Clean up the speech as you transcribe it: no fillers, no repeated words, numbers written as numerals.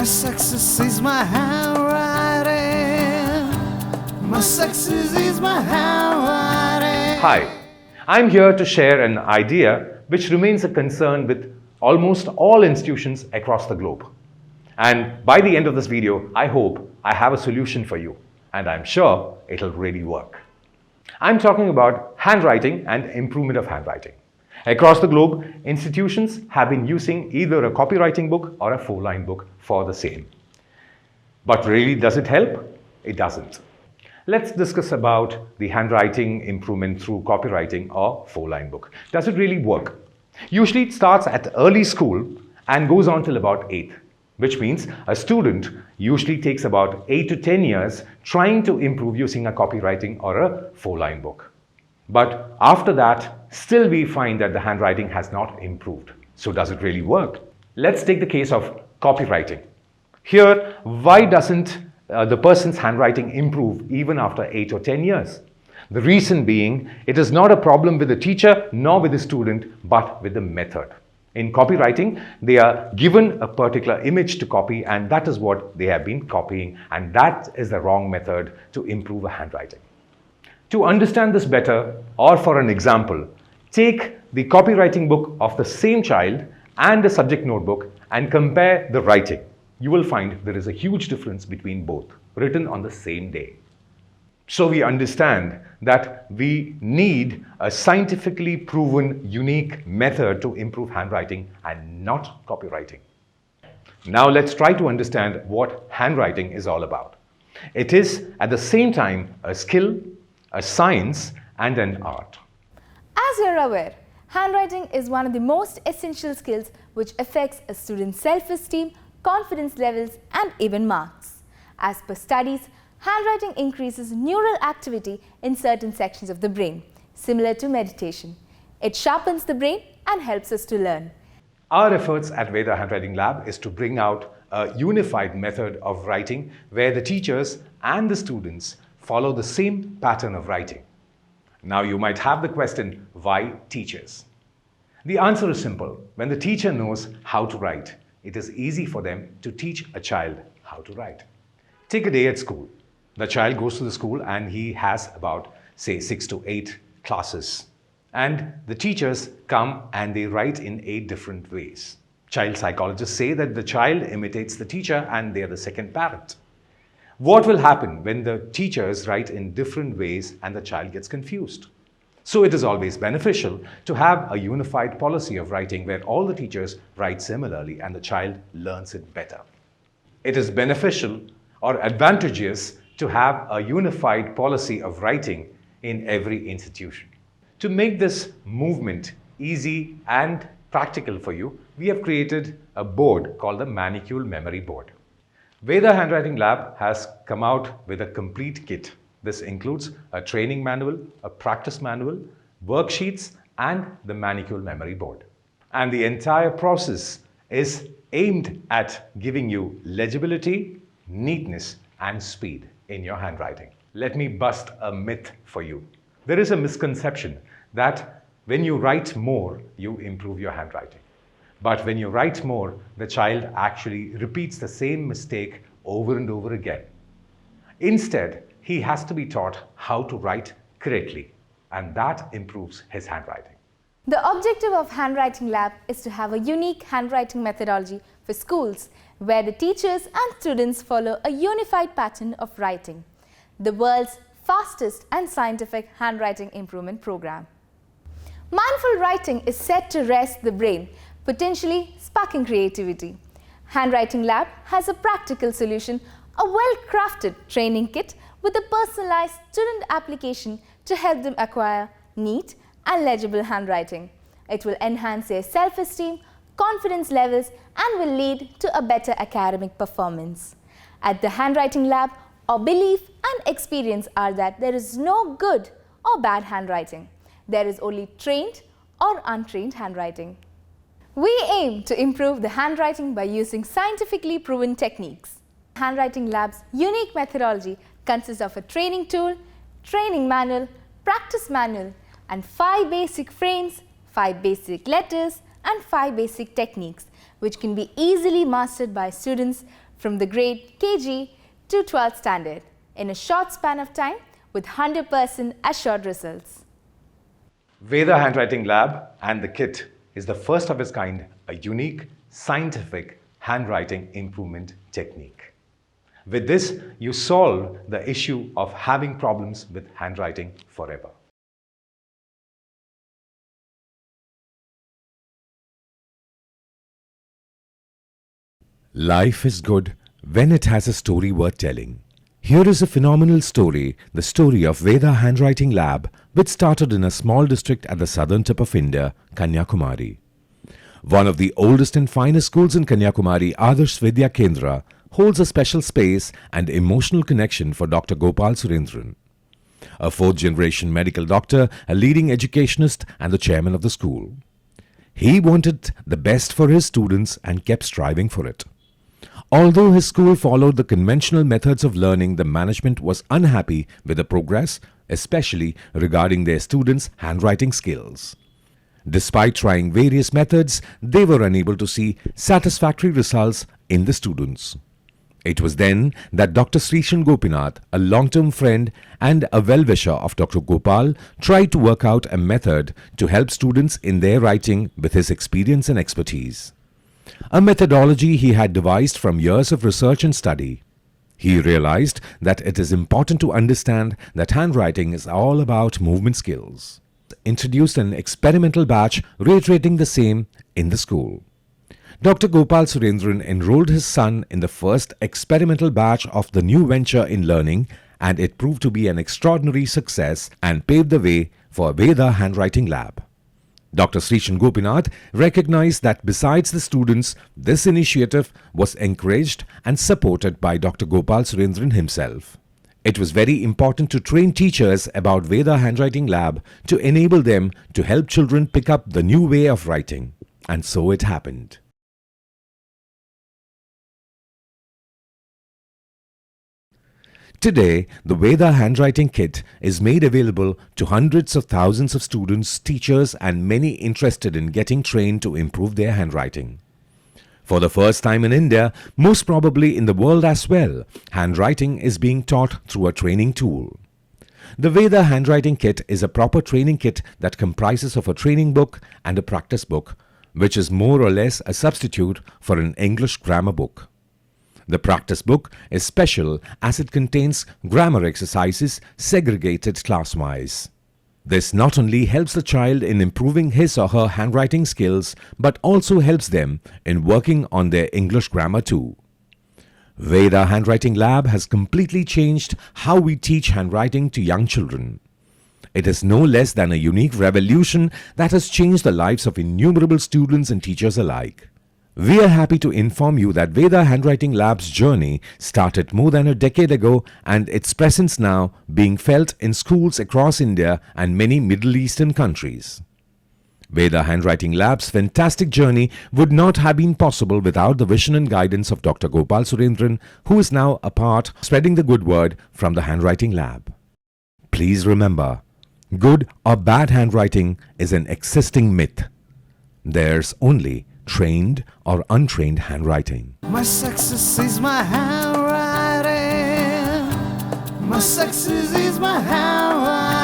success is my handwriting. My success is my handwriting. Hi, I'm here to share an idea which remains a concern with almost all institutions across the globe. And by the end of this video, I hope I have a solution for you, and I'm sure it'll really work. I'm talking about handwriting and improvement of handwriting. Across the globe, institutions have been using either a copywriting book or a 4-line book for the same. But really, does it help? It doesn't. Let's discuss about the handwriting improvement through copywriting or 4-line book. Does it really work? Usually it starts at early school and goes on till about 8th, which means a student usually takes about 8 to 10 years trying to improve using a copywriting or a 4-line book. But after that, still we find that the handwriting has not improved. So does it really work? Let's take the case of copywriting. Here, why doesn't the person's handwriting improve even after 8 or 10 years? The reason being, it is not a problem with the teacher nor with the student, but with the method. In copywriting, they are given a particular image to copy, and that is what they have been copying, and that is the wrong method to improve a handwriting. To understand this better, or for an example, take the copywriting book of the same child and the subject notebook and compare the writing. You will find there is a huge difference between both, written on the same day. So we understand that we need a scientifically proven, unique method to improve handwriting and not copywriting. Now let's try to understand what handwriting is all about. It is at the same time a skill, a science, and an art. As you're aware, handwriting is one of the most essential skills which affects a student's self-esteem, confidence levels, and even marks. As per studies, handwriting increases neural activity in certain sections of the brain, similar to meditation. It sharpens the brain and helps us to learn. Our efforts at Veda Handwriting Lab is to bring out a unified method of writing where the teachers and the students follow the same pattern of writing. Now you might have the question, why teachers? The answer is simple. When the teacher knows how to write, it is easy for them to teach a child how to write. Take a day at school. The child goes to the school and he has about, say, 6 to 8 classes. And the teachers come and they write in 8 different ways. Child psychologists say that the child imitates the teacher and they are the second parent. What will happen when the teachers write in different ways and the child gets confused? So it is always beneficial to have a unified policy of writing where all the teachers write similarly and the child learns it better. It is beneficial or advantageous to have a unified policy of writing in every institution. To make this movement easy and practical for you, we have created a board called the Manicule Memory Board. Veda Handwriting Lab has come out with a complete kit. This includes a training manual, a practice manual, worksheets, and the Manicule Memory Board. And the entire process is aimed at giving you legibility, neatness, and speed in your handwriting. Let me bust a myth for you. There is a misconception that when you write more, you improve your handwriting. But when you write more, the child actually repeats the same mistake over and over again. Instead, he has to be taught how to write correctly, and that improves his handwriting. The objective of Handwriting Lab is to have a unique handwriting methodology for schools where the teachers and students follow a unified pattern of writing. The world's fastest and scientific handwriting improvement program. Mindful writing is set to rest the brain, potentially sparking creativity. Handwriting Lab has a practical solution, a well-crafted training kit with a personalized student application to help them acquire neat and legible handwriting. It will enhance their self-esteem, confidence levels, and will lead to a better academic performance. At the Handwriting Lab, our belief and experience are that there is no good or bad handwriting. There is only trained or untrained handwriting. We aim to improve the handwriting by using scientifically proven techniques. Handwriting Lab's unique methodology consists of a training tool, training manual, practice manual, and 5 basic frames, 5 basic letters, and 5 basic techniques, which can be easily mastered by students from the grade KG to 12th standard in a short span of time with 100% assured results. Veda Handwriting Lab and the kit is the first of its kind, a unique scientific handwriting improvement technique. With this, you solve the issue of having problems with handwriting forever. Life is good when it has a story worth telling. Here is a phenomenal story, the story of Veda Handwriting Lab, which started in a small district at the southern tip of India, Kanyakumari. One of the oldest and finest schools in Kanyakumari, Adarsh Vidya Kendra, holds a special space and emotional connection for Dr. Gopal Surendran, a fourth-generation medical doctor, a leading educationist and the chairman of the school. He wanted the best for his students and kept striving for it. Although his school followed the conventional methods of learning, the management was unhappy with the progress, especially regarding their students' handwriting skills. Despite trying various methods, they were unable to see satisfactory results in the students. It was then that Dr. Srishan Gopinath, a long-term friend and a well-wisher of Dr. Gopal, tried to work out a method to help students in their writing with his experience and expertise. A methodology he had devised from years of research and study. He realized that it is important to understand that handwriting is all about movement skills. Introduced an experimental batch reiterating the same in the school. Dr. Gopal Surendran enrolled his son in the first experimental batch of the new venture in learning, and it proved to be an extraordinary success and paved the way for Veda Handwriting Lab. Dr. Srishan Gopinath recognized that besides the students, this initiative was encouraged and supported by Dr. Gopal Surendran himself. It was very important to train teachers about Veda Handwriting Lab to enable them to help children pick up the new way of writing. And so it happened. Today, the Veda Handwriting Kit is made available to hundreds of thousands of students, teachers and many interested in getting trained to improve their handwriting. For the first time in India, most probably in the world as well, handwriting is being taught through a training tool. The Veda Handwriting Kit is a proper training kit that comprises of a training book and a practice book, which is more or less a substitute for an English grammar book. The practice book is special as it contains grammar exercises segregated class-wise. This not only helps the child in improving his or her handwriting skills, but also helps them in working on their English grammar too. Veda Handwriting Lab has completely changed how we teach handwriting to young children. It is no less than a unique revolution that has changed the lives of innumerable students and teachers alike. We are happy to inform you that Veda Handwriting Lab's journey started more than a decade ago, and its presence now being felt in schools across India and many Middle Eastern countries. Veda Handwriting Lab's fantastic journey would not have been possible without the vision and guidance of Dr. Gopal Surendran, who is now a part spreading the good word from the Handwriting Lab. Please remember, good or bad handwriting is an existing myth. There's only trained or untrained handwriting. My success is my handwriting. My success is my handwriting.